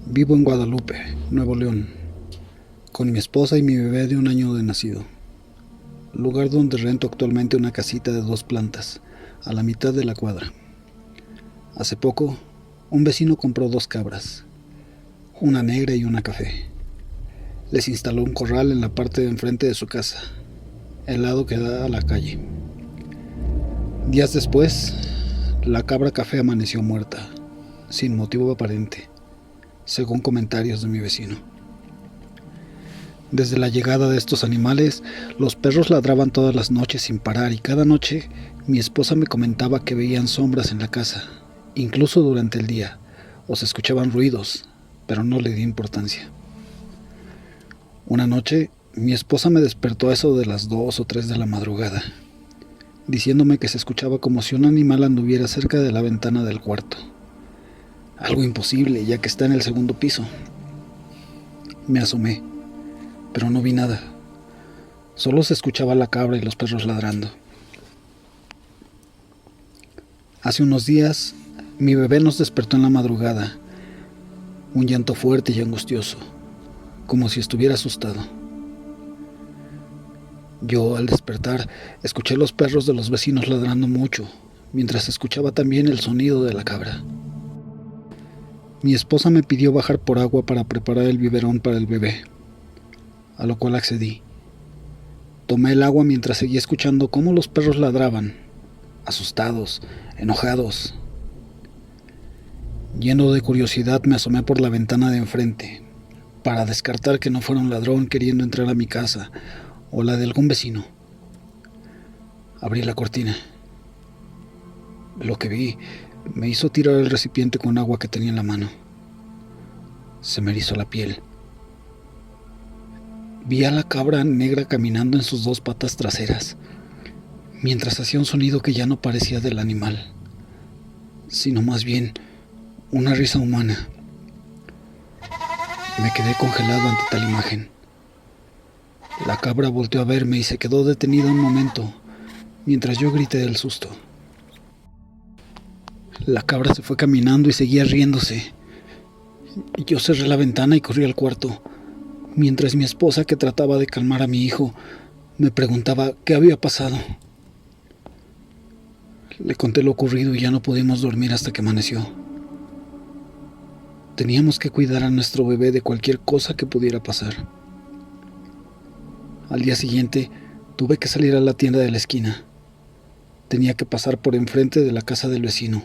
Vivo en Guadalupe, Nuevo León, con mi esposa y mi bebé de 1 año de nacido, lugar donde rento actualmente una casita de 2 plantas, a la mitad de la cuadra. Hace poco, un vecino compró 2 cabras, una negra y una café. Les instaló un corral en la parte de enfrente de su casa, el lado que da a la calle. Días después, la cabra café amaneció muerta, sin motivo aparente, según comentarios de mi vecino. Desde la llegada de estos animales, los perros ladraban todas las noches sin parar y cada noche mi esposa me comentaba que veían sombras en la casa, incluso durante el día, o se escuchaban ruidos, pero no le di importancia. Una noche, mi esposa me despertó a eso de las 2 o 3 de la madrugada, diciéndome que se escuchaba como si un animal anduviera cerca de la ventana del cuarto. Algo imposible, ya que está en el segundo piso. Me asomé, pero no vi nada. Solo se escuchaba la cabra y los perros ladrando. Hace unos días, mi bebé nos despertó en la madrugada, un llanto fuerte y angustioso, como si estuviera asustado. Yo, al despertar, escuché los perros de los vecinos ladrando mucho, mientras escuchaba también el sonido de la cabra. Mi esposa me pidió bajar por agua para preparar el biberón para el bebé, a lo cual accedí. Tomé el agua mientras seguía escuchando cómo los perros ladraban, asustados, enojados. Lleno de curiosidad me asomé por la ventana de enfrente, para descartar que no fuera un ladrón queriendo entrar a mi casa, o la de algún vecino. Abrí la cortina. Lo que vi me hizo tirar el recipiente con agua que tenía en la mano. Se me erizó la piel. Vi a la cabra negra caminando en sus 2 patas traseras, mientras hacía un sonido que ya no parecía del animal, sino más bien una risa humana. Me quedé congelado ante tal imagen. La cabra volteó a verme y se quedó detenida un momento, mientras yo grité del susto. La cabra se fue caminando y seguía riéndose. Yo cerré la ventana y corrí al cuarto, mientras mi esposa, que trataba de calmar a mi hijo, me preguntaba qué había pasado. Le conté lo ocurrido y ya no pudimos dormir hasta que amaneció. Teníamos que cuidar a nuestro bebé de cualquier cosa que pudiera pasar. Al día siguiente, tuve que salir a la tienda de la esquina. Tenía que pasar por enfrente de la casa del vecino,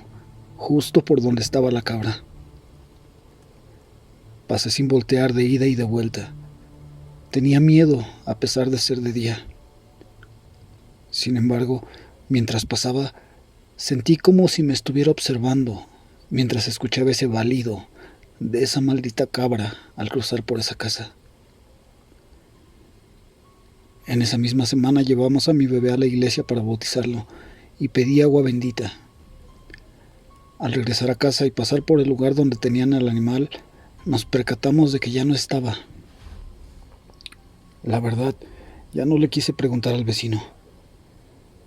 justo por donde estaba la cabra. Pasé sin voltear de ida y de vuelta. Tenía miedo, a pesar de ser de día. Sin embargo, mientras pasaba, sentí como si me estuviera observando, mientras escuchaba ese balido de esa maldita cabra al cruzar por esa casa. En esa misma semana llevamos a mi bebé a la iglesia para bautizarlo y pedí agua bendita. Al regresar a casa y pasar por el lugar donde tenían al animal, nos percatamos de que ya no estaba. La verdad, ya no le quise preguntar al vecino,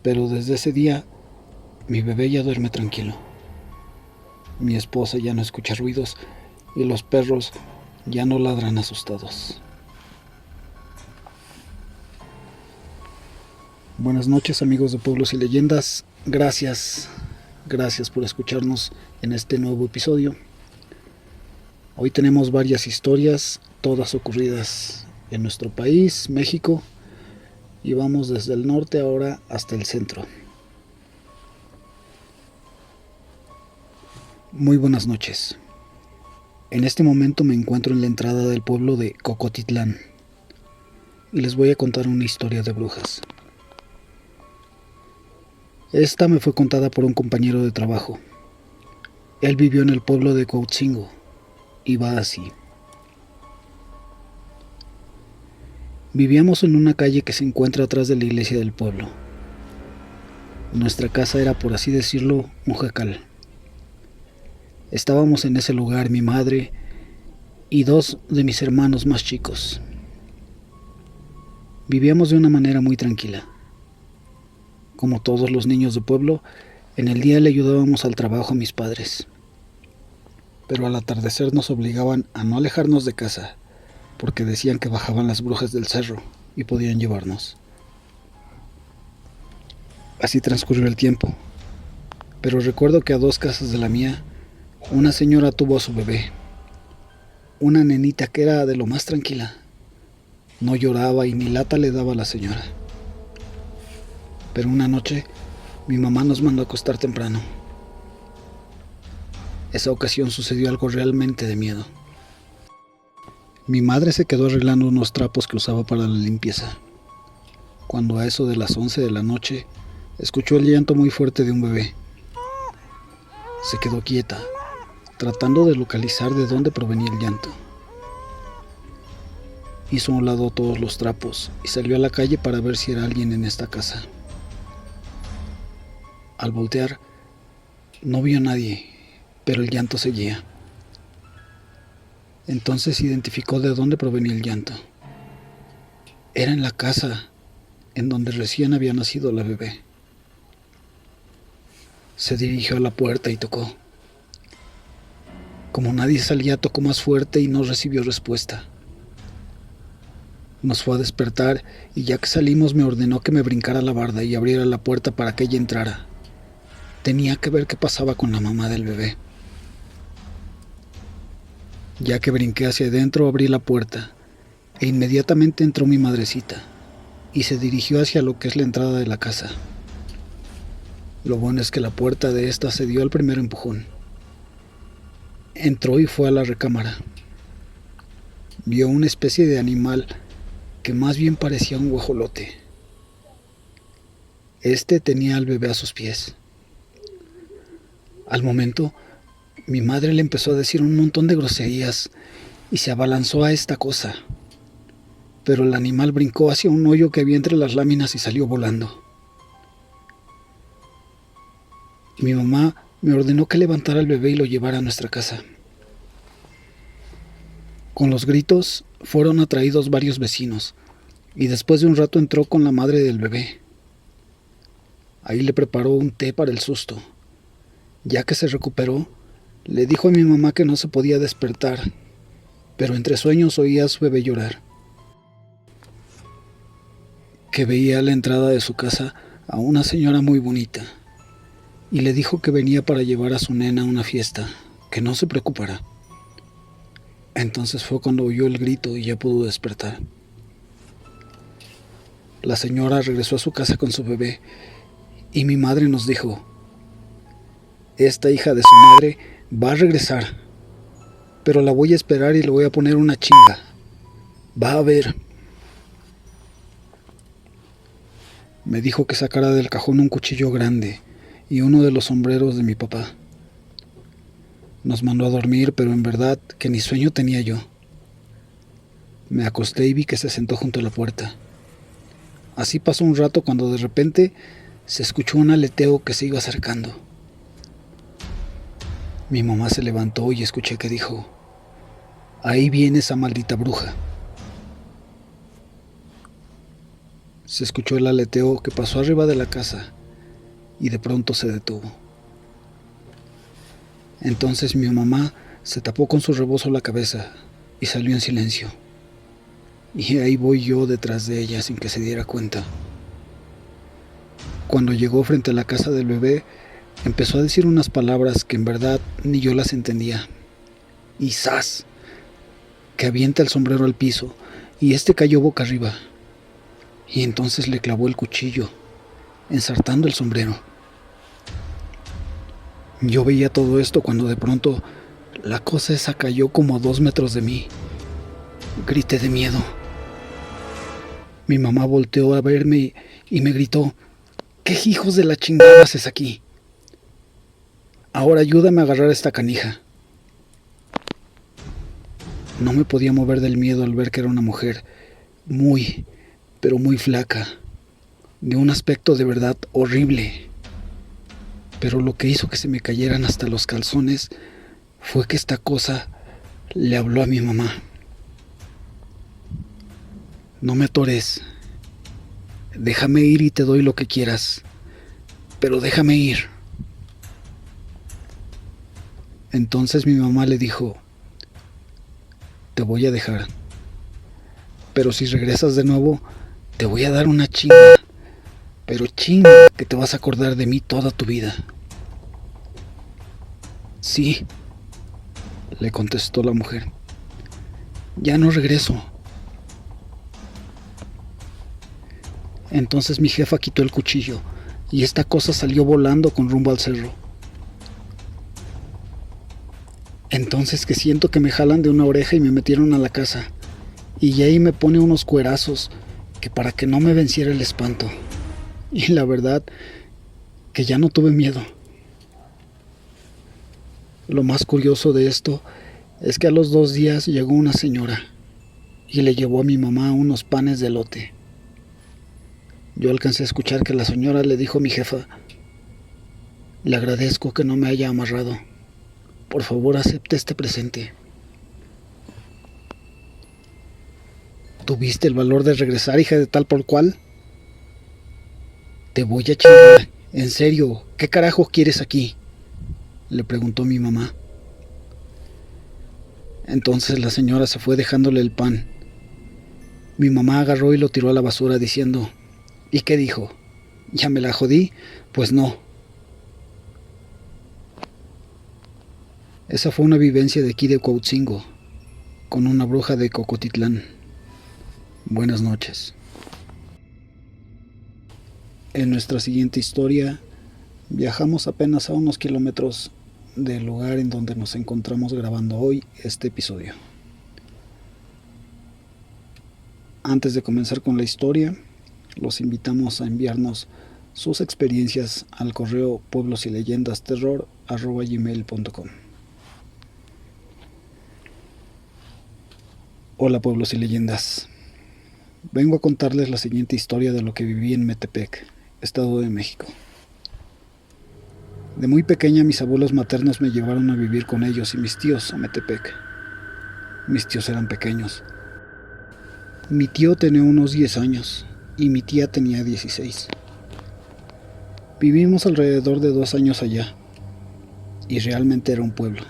pero desde ese día mi bebé ya duerme tranquilo. Mi esposa ya no escucha ruidos y los perros ya no ladran asustados. Buenas noches, amigos de Pueblos y Leyendas. Gracias por escucharnos en este nuevo episodio. Hoy tenemos varias historias, todas ocurridas en nuestro país, México, y vamos desde el norte ahora hasta el centro. Muy buenas noches. En este momento me encuentro en la entrada del pueblo de Cocotitlán y les voy a contar una historia de brujas. Esta me fue contada por un compañero de trabajo. Él vivió en el pueblo de Coatzingo y va así. Vivíamos en una calle que se encuentra atrás de la iglesia del pueblo. Nuestra casa era, por así decirlo, un jacal. Estábamos en ese lugar mi madre y 2 de mis hermanos más chicos. Vivíamos de una manera muy tranquila. Como todos los niños de pueblo, en el día le ayudábamos al trabajo a mis padres. pero al atardecer nos obligaban a no alejarnos de casa, porque decían que bajaban las brujas del cerro y podían llevarnos. Así transcurrió el tiempo, pero recuerdo que a 2 casas de la mía, una señora tuvo a su bebé, una nenita que era de lo más tranquila. No lloraba y ni lata le daba a la señora. Pero una noche, mi mamá nos mandó a acostar temprano. Esa ocasión sucedió algo realmente de miedo. Mi madre se quedó arreglando unos trapos que usaba para la limpieza, cuando a eso de las 11 de la noche, escuchó el llanto muy fuerte de un bebé. Se quedó quieta, tratando de localizar de dónde provenía el llanto. Hizo a un lado todos los trapos y salió a la calle para ver si era alguien en esta casa. Al voltear, no vio a nadie, pero el llanto seguía. Entonces identificó de dónde provenía el llanto. Era en la casa en donde recién había nacido la bebé. Se dirigió a la puerta y tocó. Como nadie salía, tocó más fuerte y no recibió respuesta. Nos fue a despertar y ya que salimos me ordenó que me brincara la barda y abriera la puerta para que ella entrara. Tenía que ver qué pasaba con la mamá del bebé. Ya que brinqué hacia adentro, abrí la puerta e inmediatamente entró mi madrecita y se dirigió hacia lo que es la entrada de la casa. Lo bueno es que la puerta de esta se dio al primer empujón. Entró y fue a la recámara. Vio una especie de animal que más bien parecía un guajolote. Este tenía al bebé a sus pies. Al momento, mi madre le empezó a decir un montón de groserías y se abalanzó a esta cosa. Pero el animal brincó hacia un hoyo que había entre las láminas y salió volando. Mi mamá me ordenó que levantara al bebé y lo llevara a nuestra casa. Con los gritos fueron atraídos varios vecinos y después de un rato entró con la madre del bebé. Ahí le preparó un té para el susto. Ya que se recuperó, le dijo a mi mamá que no se podía despertar, pero entre sueños oía a su bebé llorar. Que veía a la entrada de su casa a una señora muy bonita y le dijo que venía para llevar a su nena a una fiesta, que no se preocupara. Entonces fue cuando oyó el grito y ya pudo despertar. La señora regresó a su casa con su bebé y mi madre nos dijo: esta hija de su madre va a regresar, pero la voy a esperar y le voy a poner una chinga. Va a ver. Me dijo que sacara del cajón un cuchillo grande y uno de los sombreros de mi papá. Nos mandó a dormir, pero en verdad que ni sueño tenía yo. Me acosté y vi que se sentó junto a la puerta. Así pasó un rato cuando de repente se escuchó un aleteo que se iba acercando. Mi mamá se levantó y escuché que dijo: ahí viene esa maldita bruja. Se escuchó el aleteo que pasó arriba de la casa y de pronto se detuvo. Entonces mi mamá se tapó con su rebozo la cabeza y salió en silencio. Y ahí voy yo detrás de ella sin que se diera cuenta. Cuando llegó frente a la casa del bebé, empezó a decir unas palabras que en verdad ni yo las entendía. Y ¡zas!, que avienta el sombrero al piso y este cayó boca arriba. Y entonces le clavó el cuchillo, ensartando el sombrero. Yo veía todo esto cuando de pronto la cosa esa cayó como a 2 metros de mí. Grité de miedo. Mi mamá volteó a verme y me gritó: ¿qué hijos de la chingada haces aquí? Ahora ayúdame a agarrar esta canija. No me podía mover del miedo al ver que era una mujer muy, pero muy flaca, de un aspecto de verdad horrible. Pero lo que hizo que se me cayeran hasta los calzones fue que esta cosa le habló a mi mamá: no me atores, déjame ir y te doy lo que quieras, pero déjame ir. Entonces mi mamá le dijo: te voy a dejar, pero si regresas de nuevo, te voy a dar una chinga, pero chinga que te vas a acordar de mí toda tu vida. Sí, le contestó la mujer. Ya no regreso. Entonces mi jefa quitó el cuchillo y esta cosa salió volando con rumbo al cerro. Entonces que siento que me jalan de una oreja y me metieron a la casa. Y ahí me pone unos cuerazos que para que no me venciera el espanto. Y la verdad que ya no tuve miedo. Lo más curioso de esto es que a los 2 días llegó una señora y le llevó a mi mamá unos panes de elote. Yo alcancé a escuchar que la señora le dijo a mi jefa: le agradezco que no me haya amarrado. Por favor, acepte este presente. ¿Tuviste el valor de regresar, hija de tal por cual? Te voy a chingar. En serio, ¿qué carajo quieres aquí?, le preguntó mi mamá. Entonces la señora se fue dejándole el pan. Mi mamá agarró y lo tiró a la basura diciendo: ¿y qué dijo? ¿Ya me la jodí? Pues no. Esa fue una vivencia de aquí de Cuautzingo, con una bruja de Cocotitlán. Buenas noches. En nuestra siguiente historia, viajamos apenas a unos kilómetros del lugar en donde nos encontramos grabando hoy este episodio. Antes de comenzar con la historia, los invitamos a enviarnos sus experiencias al correo pueblosyleyendasterror@gmail.com. Hola pueblos y leyendas. Vengo a contarles la siguiente historia de lo que viví en Metepec, Estado de México. De muy pequeña mis abuelos maternos me llevaron a vivir con ellos y mis tíos a Metepec. Mis tíos eran pequeños. Mi tío tenía unos 10 años y mi tía tenía 16. Vivimos alrededor de 2 años allá y realmente era un pueblo.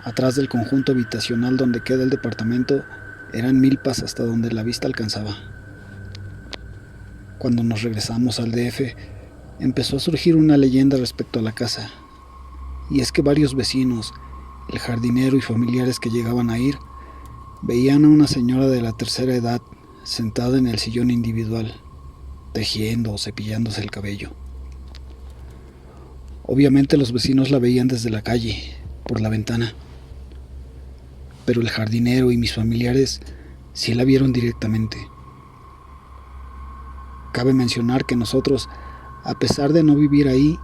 Atrás del conjunto habitacional donde queda el departamento eran milpas hasta donde la vista alcanzaba. Cuando nos regresamos al DF, empezó a surgir una leyenda respecto a la casa, y es que varios vecinos, el jardinero y familiares que llegaban a ir, veían a una señora de la tercera edad sentada en el sillón individual, tejiendo o cepillándose el cabello. Obviamente los vecinos la veían desde la calle, por la ventana, pero el jardinero y mis familiares sí la vieron directamente. Cabe mencionar que nosotros, a pesar de no vivir ahí,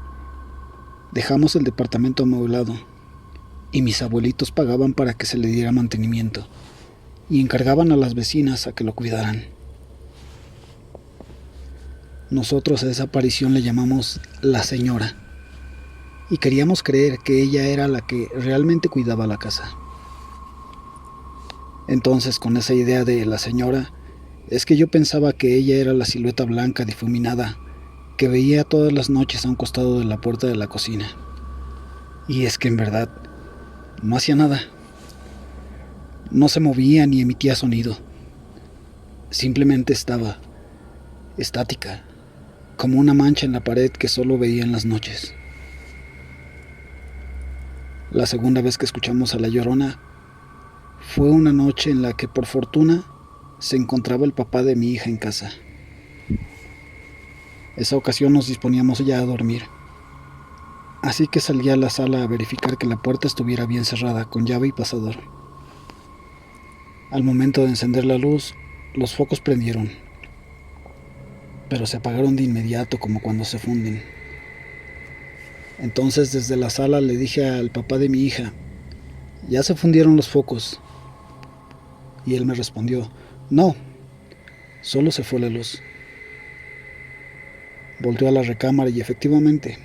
dejamos el departamento amueblado y mis abuelitos pagaban para que se le diera mantenimiento y encargaban a las vecinas a que lo cuidaran. Nosotros a esa aparición le llamamos la señora y queríamos creer que ella era la que realmente cuidaba la casa. Entonces, con esa idea de la señora, es que yo pensaba que ella era la silueta blanca difuminada que veía todas las noches a un costado de la puerta de la cocina. Y es que en verdad no hacía nada. No se movía ni emitía sonido. Simplemente estaba estática, como una mancha en la pared que solo veía en las noches. La segunda vez que escuchamos a La Llorona fue una noche en la que, por fortuna, se encontraba el papá de mi hija en casa. Esa ocasión nos disponíamos ya a dormir, así que salí a la sala a verificar que la puerta estuviera bien cerrada con llave y pasador. Al momento de encender la luz, los focos prendieron, pero se apagaron de inmediato como cuando se funden. Entonces desde la sala le dije al papá de mi hija: ya se fundieron los focos. Y él me respondió: no, solo se fue la luz. Volteó a la recámara y efectivamente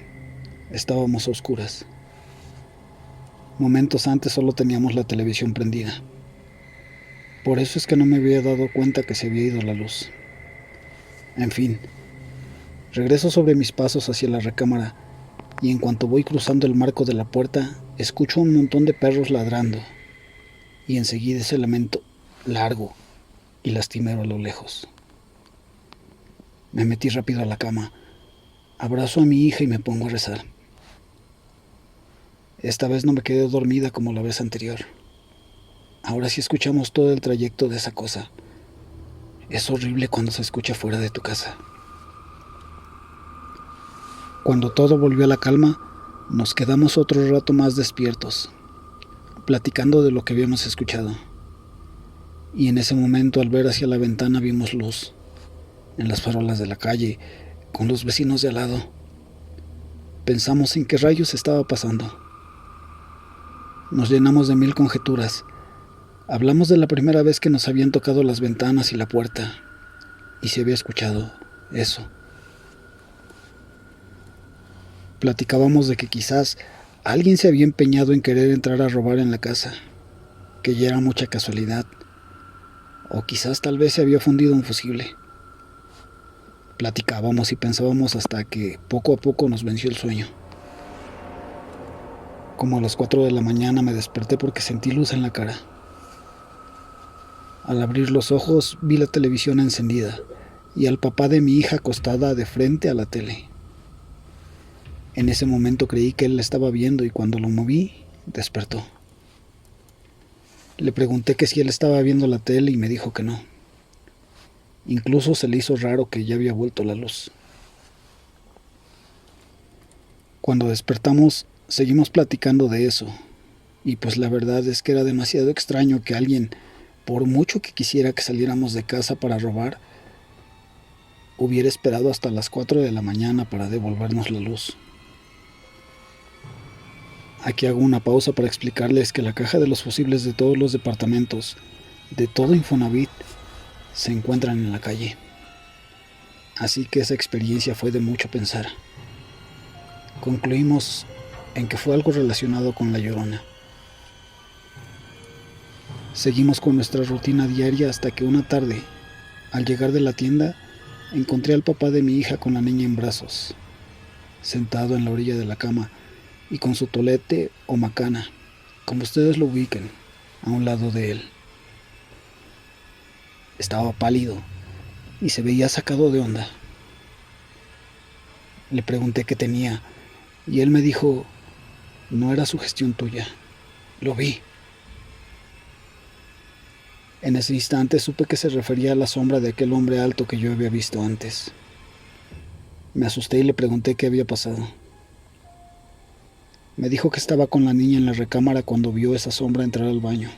estábamos a oscuras. Momentos antes solo teníamos la televisión prendida. Por eso es que no me había dado cuenta que se había ido la luz. En fin, regreso sobre mis pasos hacia la recámara y en cuanto voy cruzando el marco de la puerta, escucho un montón de perros ladrando, y enseguida ese lamento largo y lastimero a lo lejos. Me metí rápido a la cama, abrazo a mi hija y me pongo a rezar. Esta vez no me quedé dormida como la vez anterior. Ahora sí escuchamos todo el trayecto de esa cosa. Es horrible cuando se escucha fuera de tu casa. Cuando todo volvió a la calma, nos quedamos otro rato más despiertos, platicando de lo que habíamos escuchado. Y en ese momento, al ver hacia la ventana, vimos luz en las farolas de la calle, con los vecinos de al lado. Pensamos en qué rayos estaba pasando. Nos llenamos de mil conjeturas. Hablamos de la primera vez que nos habían tocado las ventanas y la puerta, y se había escuchado eso. Platicábamos de que quizás alguien se había empeñado en querer entrar a robar en la casa, que ya era mucha casualidad, o quizás tal vez se había fundido un fusible. Platicábamos y pensábamos hasta que poco a poco nos venció el sueño. Como a las 4 de la mañana me desperté porque sentí luz en la cara. Al abrir los ojos vi la televisión encendida y al papá de mi hija acostada de frente a la tele. En ese momento creí que él la estaba viendo y cuando lo moví, despertó. Le pregunté que si él estaba viendo la tele y me dijo que no. Incluso se le hizo raro que ya había vuelto la luz. Cuando despertamos, seguimos platicando de eso, y pues la verdad es que era demasiado extraño que alguien, por mucho que quisiera que saliéramos de casa para robar, hubiera esperado hasta las 4 de la mañana para devolvernos la luz. Aquí hago una pausa para explicarles que la caja de los fusibles de todos los departamentos, de todo Infonavit, se encuentran en la calle. Así que esa experiencia fue de mucho pensar. Concluimos en que fue algo relacionado con la Llorona. Seguimos con nuestra rutina diaria hasta que una tarde, al llegar de la tienda, encontré al papá de mi hija con la niña en brazos, sentado en la orilla de la cama y con su tolete o macana, como ustedes lo ubiquen, a un lado de él. Estaba pálido y se veía sacado de onda. Le pregunté qué tenía y él me dijo, no era sugestión tuya, lo vi. En ese instante supe que se refería a la sombra de aquel hombre alto que yo había visto antes. Me asusté y le pregunté qué había pasado. Me dijo que estaba con la niña en la recámara cuando vio esa sombra entrar al baño.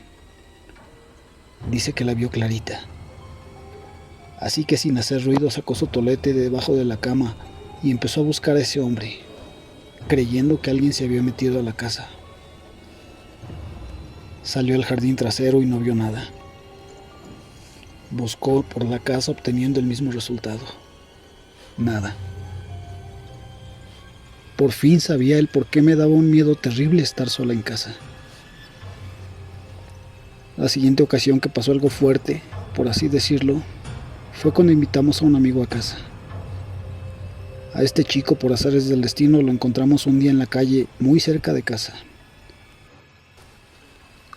Dice que la vio clarita. Así que sin hacer ruido sacó su tolete de debajo de la cama y empezó a buscar a ese hombre, creyendo que alguien se había metido a la casa. Salió al jardín trasero y no vio nada. Buscó por la casa obteniendo el mismo resultado. Nada. Por fin sabía el por qué me daba un miedo terrible estar sola en casa. La siguiente ocasión que pasó algo fuerte, por así decirlo, fue cuando invitamos a un amigo a casa. A este chico, por azares del destino, lo encontramos un día en la calle, muy cerca de casa.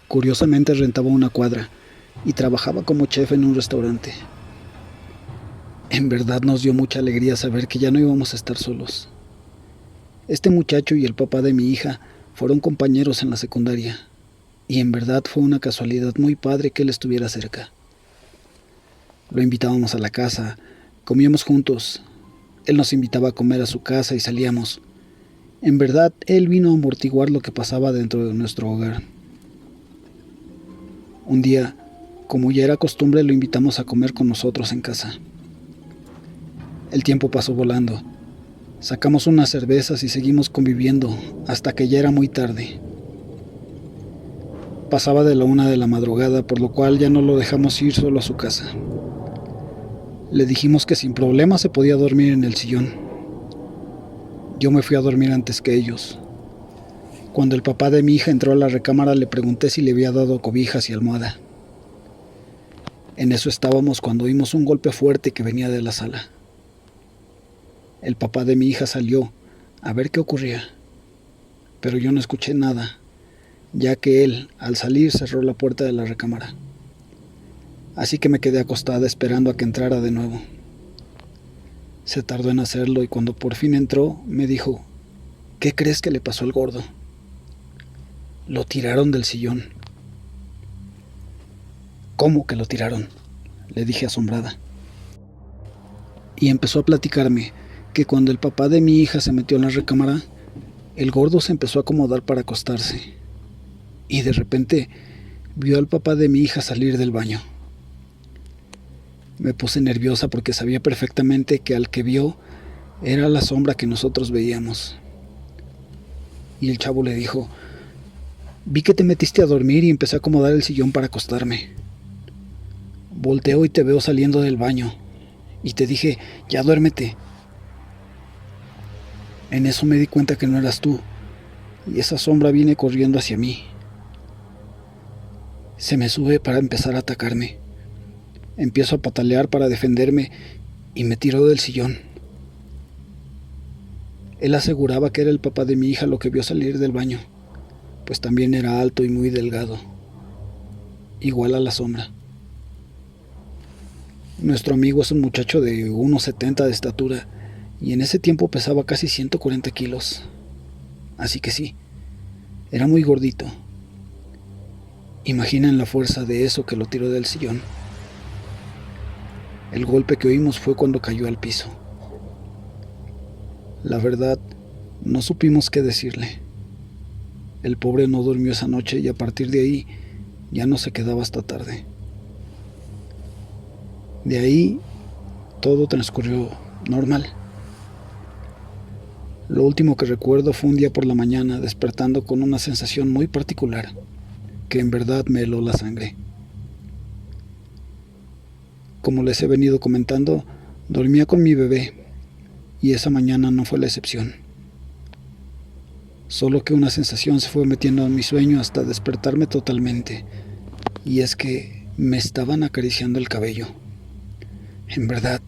Curiosamente rentaba una cuadra y trabajaba como chef en un restaurante. En verdad nos dio mucha alegría saber que ya no íbamos a estar solos. Este muchacho y el papá de mi hija fueron compañeros en la secundaria, y en verdad fue una casualidad muy padre que él estuviera cerca. Lo invitábamos a la casa, comíamos juntos, él nos invitaba a comer a su casa y salíamos. En verdad, él vino a amortiguar lo que pasaba dentro de nuestro hogar. Un día, como ya era costumbre, lo invitamos a comer con nosotros en casa. El tiempo pasó volando. Sacamos unas cervezas y seguimos conviviendo hasta que ya era muy tarde. Pasaba de la 1 de la madrugada, por lo cual ya no lo dejamos ir solo a su casa. Le dijimos que sin problema se podía dormir en el sillón. Yo me fui a dormir antes que ellos. Cuando el papá de mi hija entró a la recámara le pregunté si le había dado cobijas y almohada. En eso estábamos cuando oímos un golpe fuerte que venía de la sala. El papá de mi hija salió a ver qué ocurría. pero yo no escuché nada, ya que él, al salir, cerró la puerta de la recámara. Así que me quedé acostada esperando a que entrara de nuevo. Se tardó en hacerlo y cuando por fin entró, me dijo: ¿qué crees que le pasó al gordo? Lo tiraron del sillón. ¿Cómo que lo tiraron?, le dije asombrada. Y empezó a platicarme que cuando el papá de mi hija se metió en la recámara, el gordo se empezó a acomodar para acostarse. Y de repente vio al papá de mi hija salir del baño. Me puse nerviosa porque sabía perfectamente que al que vio era la sombra que nosotros veíamos. Y el chavo le dijo: vi que te metiste a dormir y empecé a acomodar el sillón para acostarme. Volteo y te veo saliendo del baño. Y te dije: ya duérmete. En eso me di cuenta que no eras tú. Y esa sombra viene corriendo hacia mí. Se me sube para empezar a atacarme. Empiezo a patalear para defenderme y me tiró del sillón. Él aseguraba que era el papá de mi hija lo que vio salir del baño, pues también era alto y muy delgado, igual a la sombra. Nuestro amigo es un muchacho de 1,70 de estatura y en ese tiempo pesaba casi 140 kilos. Así que sí, era muy gordito. Imaginen la fuerza de eso que lo tiró del sillón. El golpe que oímos fue cuando cayó al piso. La verdad, no supimos qué decirle. El pobre no durmió esa noche y a partir de ahí ya no se quedaba hasta tarde. De ahí todo transcurrió normal. Lo último que recuerdo fue un día por la mañana despertando con una sensación muy particular, que en verdad me heló la sangre. Como les he venido comentando, dormía con mi bebé y esa mañana no fue la excepción. Solo que una sensación se fue metiendo en mi sueño hasta despertarme totalmente, y es que me estaban acariciando el cabello. En verdad,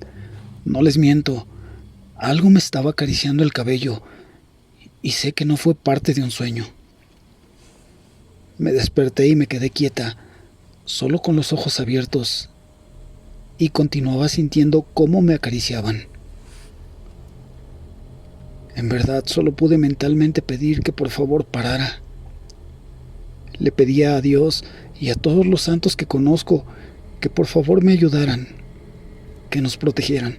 no les miento, algo me estaba acariciando el cabello y sé que no fue parte de un sueño. Me desperté y me quedé quieta, solo con los ojos abiertos, y continuaba sintiendo cómo me acariciaban. En verdad, solo pude mentalmente pedir que por favor parara. Le pedía a Dios y a todos los santos que conozco que por favor me ayudaran, que nos protegieran.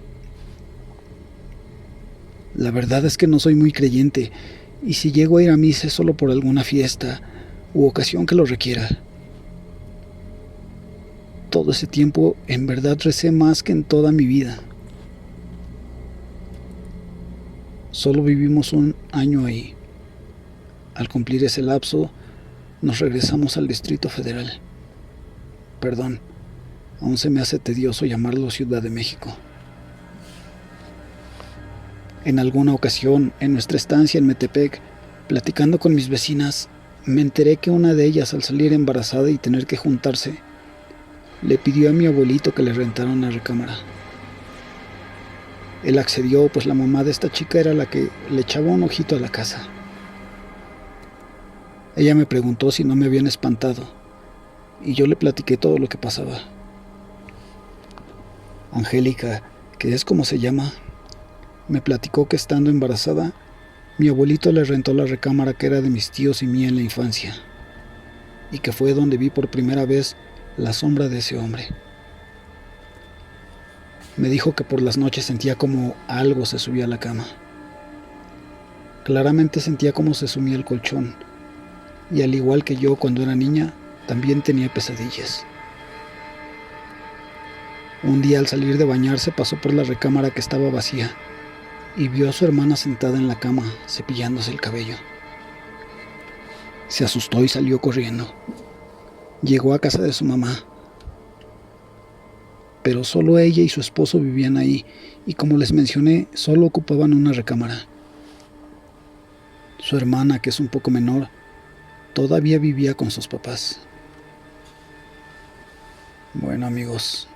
La verdad es que no soy muy creyente, y si llego a ir a misa es solo por alguna fiesta u ocasión que lo requiera. Todo ese tiempo en verdad recé más que en toda mi vida. Solo vivimos un año ahí. Al cumplir ese lapso, nos regresamos al Distrito Federal. Perdón, aún se me hace tedioso llamarlo Ciudad de México. En alguna ocasión, en nuestra estancia en Metepec, platicando con mis vecinas, me enteré que una de ellas, al salir embarazada y tener que juntarse, le pidió a mi abuelito que le rentara una recámara. Él accedió, pues la mamá de esta chica era la que le echaba un ojito a la casa. Ella me preguntó si no me habían espantado, y yo le platiqué todo lo que pasaba. Angélica, que es como se llama, me platicó que estando embarazada, mi abuelito le rentó la recámara que era de mis tíos y mía en la infancia, y que fue donde vi por primera vez la sombra de ese hombre. Me dijo que por las noches sentía como algo se subía a la cama. Claramente sentía cómo se sumía el colchón, y al igual que yo cuando era niña, también tenía pesadillas. Un día al salir de bañarse pasó por la recámara que estaba vacía, y vio a su hermana sentada en la cama, cepillándose el cabello. Se asustó y salió corriendo. Llegó a casa de su mamá, pero solo ella y su esposo vivían ahí, y como les mencioné, solo ocupaban una recámara. Su hermana, que es un poco menor, todavía vivía con sus papás. Bueno, amigos,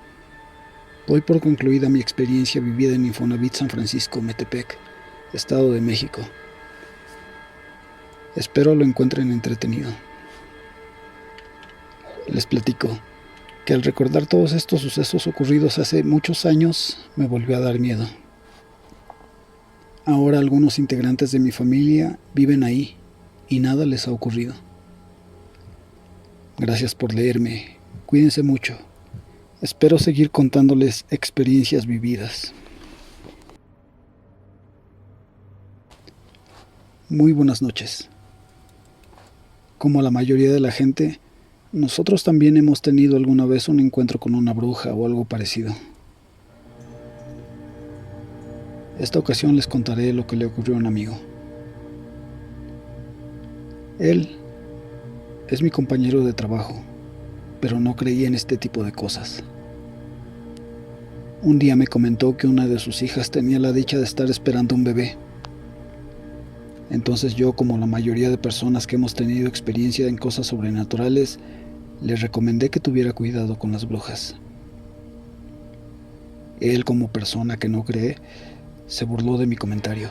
doy por concluida mi experiencia vivida en Infonavit San Francisco, Metepec, Estado de México. Espero lo encuentren entretenido. Les platico que al recordar todos estos sucesos ocurridos hace muchos años, me volvió a dar miedo. Ahora algunos integrantes de mi familia viven ahí y nada les ha ocurrido. Gracias por leerme. Cuídense mucho. Espero seguir contándoles experiencias vividas. Muy buenas noches. Como la mayoría de la gente, nosotros también hemos tenido alguna vez un encuentro con una bruja o algo parecido. Esta ocasión les contaré lo que le ocurrió a un amigo. Él es mi compañero de trabajo, pero no creía en este tipo de cosas. Un día me comentó que una de sus hijas tenía la dicha de estar esperando un bebé. Entonces yo, como la mayoría de personas que hemos tenido experiencia en cosas sobrenaturales, le recomendé que tuviera cuidado con las brujas. Él, como persona que no cree, se burló de mi comentario.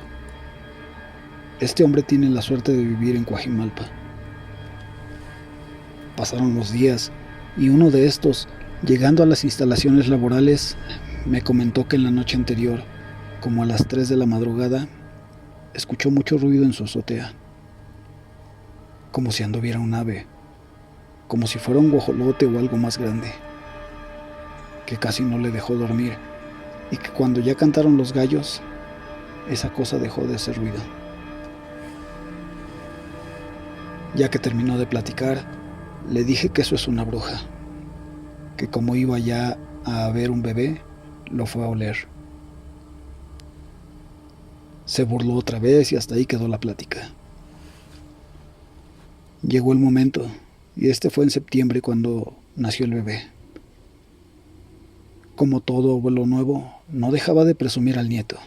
Este hombre tiene la suerte de vivir en Coajimalpa. Pasaron los días y uno de estos, llegando a las instalaciones laborales, me comentó que en la noche anterior, como a las 3 de la madrugada, escuchó mucho ruido en su azotea, como si anduviera un ave, como si fuera un guajolote o algo más grande, que casi no le dejó dormir, y que cuando ya cantaron los gallos, esa cosa dejó de hacer ruido. Ya que terminó de platicar, le dije que eso es una bruja, que como iba ya a ver un bebé, lo fue a oler. Se burló otra vez y hasta ahí quedó la plática. Llegó el momento, y este fue en septiembre cuando nació el bebé. Como todo abuelo nuevo, no dejaba de presumir al nieto.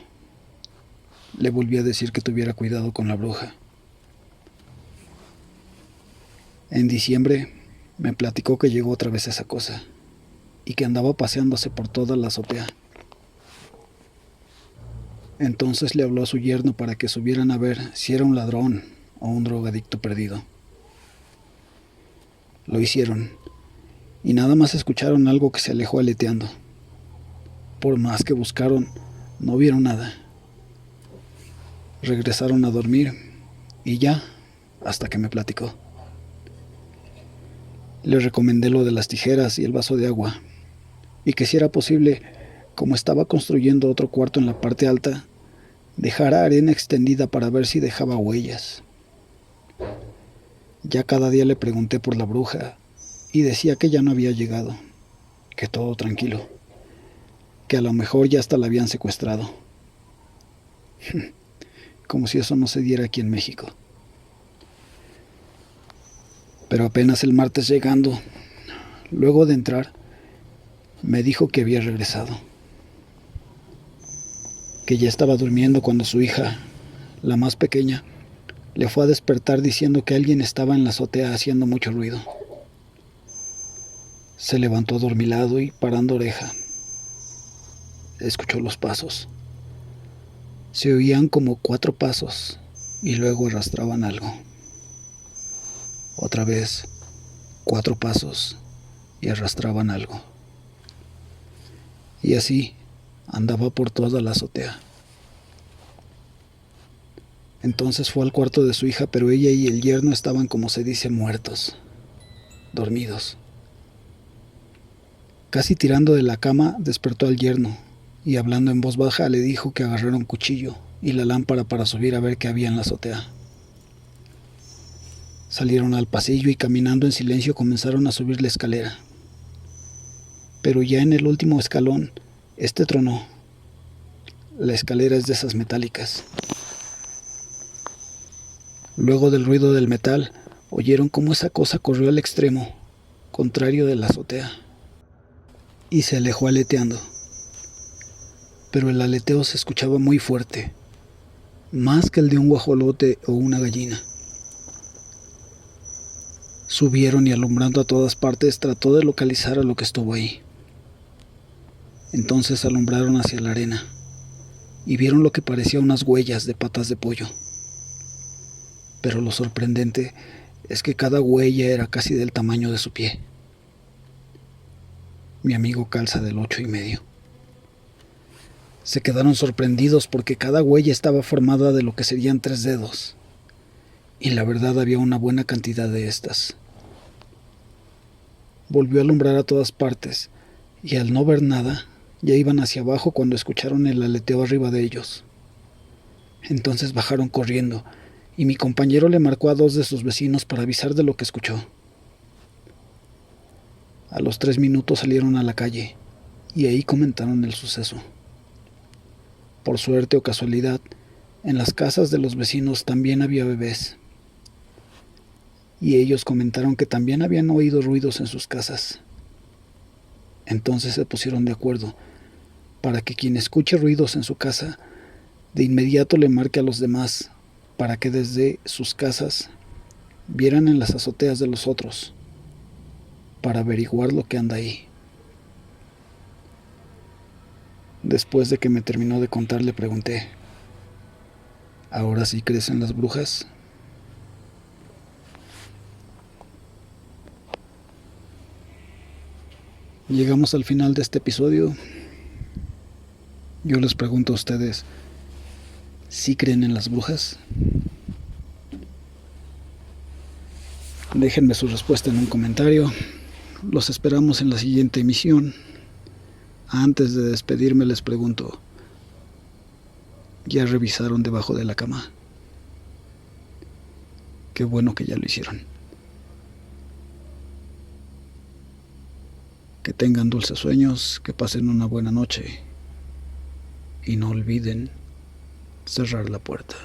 Le volví a decir que tuviera cuidado con la bruja. En diciembre me platicó que llegó otra vez esa cosa y que andaba paseándose por toda la azotea. Entonces le habló a su yerno para que subieran a ver si era un ladrón o un drogadicto perdido. Lo hicieron, y nada más escucharon algo que se alejó aleteando. Por más que buscaron, no vieron nada. Regresaron a dormir, y ya, hasta que me platicó. Le recomendé lo de las tijeras y el vaso de agua, y que si era posible, como estaba construyendo otro cuarto en la parte alta, dejara arena extendida para ver si dejaba huellas. Ya cada día le pregunté por la bruja y decía que ya no había llegado, que todo tranquilo, que a lo mejor ya hasta la habían secuestrado. Como si eso no se diera aquí en México. Pero apenas el martes llegando, luego de entrar, me dijo que había regresado, que ya estaba durmiendo cuando su hija, la más pequeña, le fue a despertar diciendo que alguien estaba en la azotea haciendo mucho ruido. Se levantó adormilado y parando oreja. Escuchó los pasos. Se oían como 4 pasos y luego arrastraban algo. Otra vez, 4 pasos y arrastraban algo. Y así andaba por toda la azotea. Entonces fue al cuarto de su hija, pero ella y el yerno estaban, como se dice, muertos, dormidos. Casi tirando de la cama, despertó al yerno y hablando en voz baja le dijo que agarrara un cuchillo y la lámpara para subir a ver qué había en la azotea. Salieron al pasillo y caminando en silencio comenzaron a subir la escalera. Pero ya en el último escalón, este tronó. La escalera es de esas metálicas. Luego del ruido del metal, oyeron cómo esa cosa corrió al extremo, contrario de la azotea, y se alejó aleteando. Pero el aleteo se escuchaba muy fuerte, más que el de un guajolote o una gallina. Subieron y alumbrando a todas partes trató de localizar a lo que estuvo ahí. Entonces alumbraron hacia la arena y vieron lo que parecía unas huellas de patas de pollo. pero lo sorprendente es que cada huella era casi del tamaño de su pie. Mi amigo calza del 8,5. Se quedaron sorprendidos porque cada huella estaba formada de lo que serían 3 dedos. Y la verdad había una buena cantidad de estas. Volvió a alumbrar a todas partes, y al no ver nada, ya iban hacia abajo cuando escucharon el aleteo arriba de ellos. Entonces bajaron corriendo, y mi compañero le marcó a 2 de sus vecinos para avisar de lo que escuchó. A los 3 minutos salieron a la calle, y ahí comentaron el suceso. Por suerte o casualidad, en las casas de los vecinos también había bebés. Y ellos comentaron que también habían oído ruidos en sus casas. Entonces se pusieron de acuerdo para que quien escuche ruidos en su casa, de inmediato le marque a los demás, para que desde sus casas vieran en las azoteas de los otros, para averiguar lo que anda ahí. Después de que me terminó de contar, le pregunté: ¿ahora sí crees en las brujas? Llegamos al final de este episodio. Yo les pregunto a ustedes, ¿sí creen en las brujas? Déjenme su respuesta en un comentario. Los esperamos en la siguiente emisión. Antes de despedirme les pregunto, ¿ya revisaron debajo de la cama? Qué bueno que ya lo hicieron. Que tengan dulces sueños, que pasen una buena noche y no olviden cerrar la puerta.